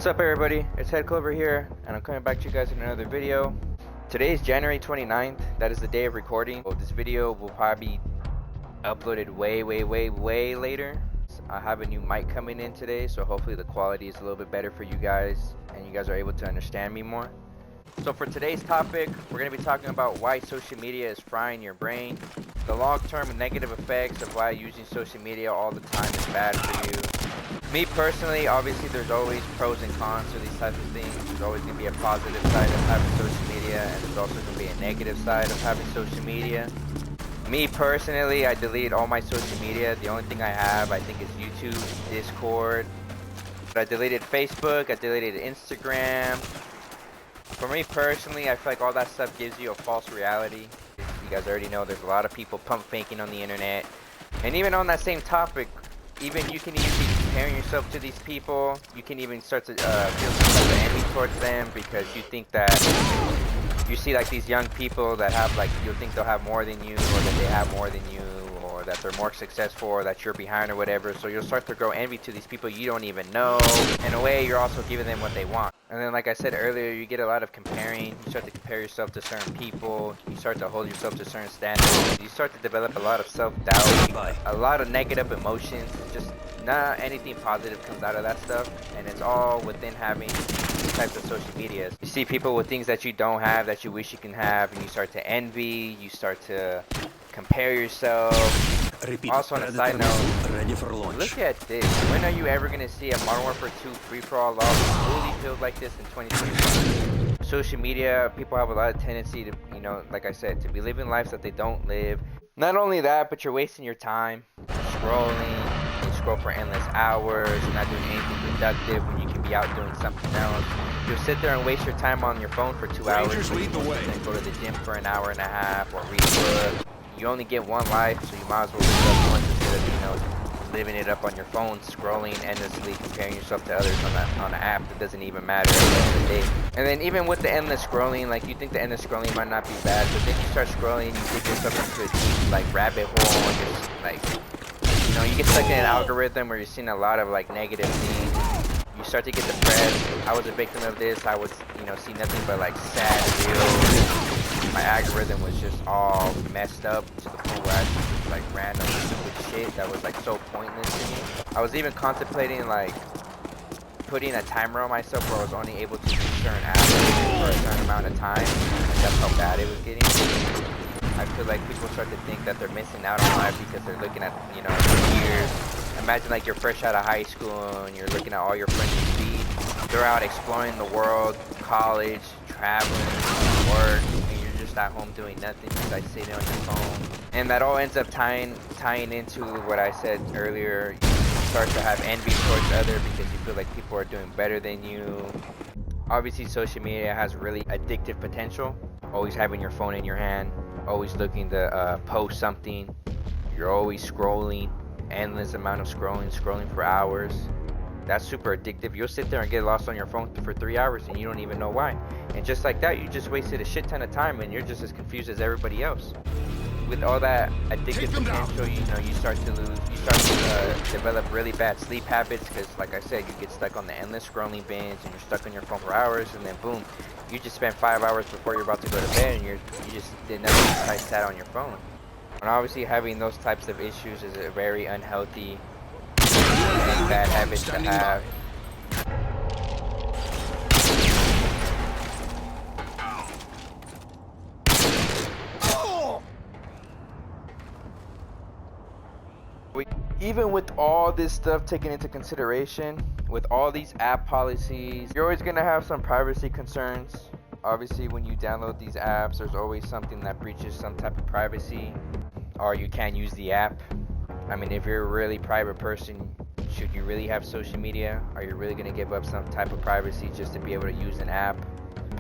What's up everybody, it's Head Clover here, and I'm coming back to you guys in another video. Today is January 29th, that is the day of recording. This video will probably be uploaded way later. I have a new mic coming in today, so hopefully the quality is a little bit better for you guys, and you guys are able to understand me more. So for today's topic, we're going to be talking about why social media is frying your brain, the long-term negative effects of why using social media all the time is bad for you. Me personally, obviously there's always pros and cons to these types of things. There's always going to be a positive side of having social media, and there's also going to be a negative side of having social media. Me personally, I delete all my social media. The only thing I have, I think, is YouTube, Discord. But I deleted Facebook, I deleted Instagram. For me personally, I feel like all that stuff gives you a false reality. You guys already know there's a lot of people pump faking on the internet. And even on that same topic, even you can even be comparing yourself to these people. You can even start to feel some type of envy towards them because you think that you see like these young people that have like, you'll think they'll have more than you, or that they have more than you, or that they're more successful, or that you're behind or whatever. So you'll start to grow envy to these people you don't even know. In a way, you're also giving them what they want. And then like I said earlier, you get a lot of comparing. You start to compare yourself to certain people. You start to hold yourself to certain standards. You start to develop a lot of self-doubt, a lot of negative emotions. Just not anything positive comes out of that stuff. And it's all within having these types of social medias. You see people with things that you don't have, that you wish you can have, and you start to envy. You start to compare yourself. Also on a side note, look at this. When are you ever going to see a Modern Warfare 2 free-for-all lobby fully filled like this in 2021? Social media, people have a lot of tendency to, you know, like I said, to be living lives that they don't live. Not only that, but you're wasting your time scrolling. You scroll for endless hours. You're not doing anything productive when you can be out doing something else. You'll sit there and waste your time on your phone for 2 hours. Lead the way. Then go to the gym for an hour and a half, or read a book. You only get one life, so you might as well live it up once instead of, you know, living it up on your phone, scrolling endlessly, comparing yourself to others on an app that doesn't even matter at the end of the day. And then even with the endless scrolling, like, you think the endless scrolling might not be bad, but then you start scrolling, you dig yourself into a deep, like, rabbit hole, and just, like, you know, you get stuck in an algorithm where you're seeing a lot of, like, negative things. You start to get depressed. I was a victim of this. I was, you know, see nothing but, like, sad reels. My algorithm was just all messed up to the point where I just like random stupid shit that was like so pointless to me. I was even contemplating like putting a timer on myself where I was only able to use certain apps for a certain amount of time. Like, that's how bad it was getting. I feel like people start to think that they're missing out on life because they're looking at, you know, years. Imagine like you're fresh out of high school and you're looking at all your friends' feed. They're out exploring the world, college, traveling, work. At home doing nothing besides sitting on your phone, and that all ends up tying into what I said earlier. You start to have envy towards others because you feel like people are doing better than you. Obviously social media has really addictive potential. Always having your phone in your hand, always looking to post something. You're always scrolling, endless amount of scrolling for hours. That's super addictive. You'll sit there and get lost on your phone for 3 hours and you don't even know why. And just like that, you just wasted a shit ton of time and you're just as confused as everybody else. With all that addictive potential, you know, you start to develop really bad sleep habits because, like I said, you get stuck on the endless scrolling binge and you're stuck on your phone for hours, and then boom, you just spend 5 hours before you're about to go to bed and you just did nothing besides sat on your phone. And obviously having those types of issues is a very unhealthy and bad habits to have. Even with all this stuff taken into consideration, with all these app policies, you're always going to have some privacy concerns. Obviously when you download these apps, there's always something that breaches some type of privacy, or you can't use the app. I mean, if you're a really private person, should you really have social media? Are you really going to give up some type of privacy just to be able to use an app?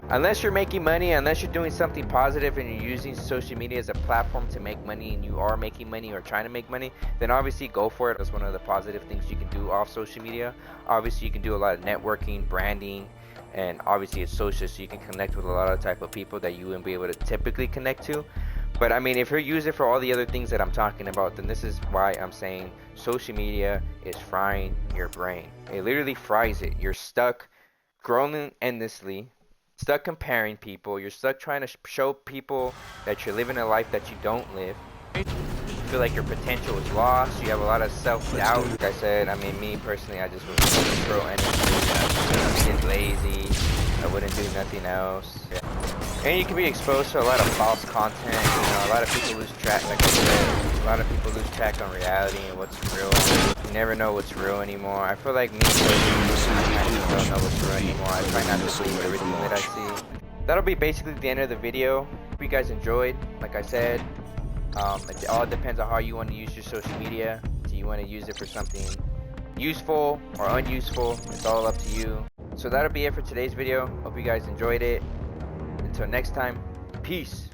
Unless you're making money, unless you're doing something positive and you're using social media as a platform to make money, and you are making money or trying to make money, then obviously go for it. That's one of the positive things you can do off social media. Obviously you can do a lot of networking, branding, and obviously it's social, so you can connect with a lot of type of people that you wouldn't be able to typically connect to. But I mean, if you're using it for all the other things that I'm talking about, then this is why I'm saying social media is frying your brain. It literally fries it. You're stuck scrolling endlessly, stuck comparing people. You're stuck trying to show people that you're living a life that you don't live. You feel like your potential is lost. You have a lot of self-doubt. Like I said, I mean, me personally, I just would scroll endlessly. Get lazy. I wouldn't do nothing else. And you can be exposed to a lot of false content. You know, a lot of people lose track, like I said, a lot of people lose track on reality and what's real. You never know what's real anymore. I feel like me, I kind of don't know what's real anymore. I try not to believe everything that I see. That'll be basically the end of the video. Hope you guys enjoyed. Like I said, it all depends on how you want to use your social media. Do you want to use it for something useful or unuseful? It's all up to you. So that'll be it for today's video. Hope you guys enjoyed it. Until next time, peace.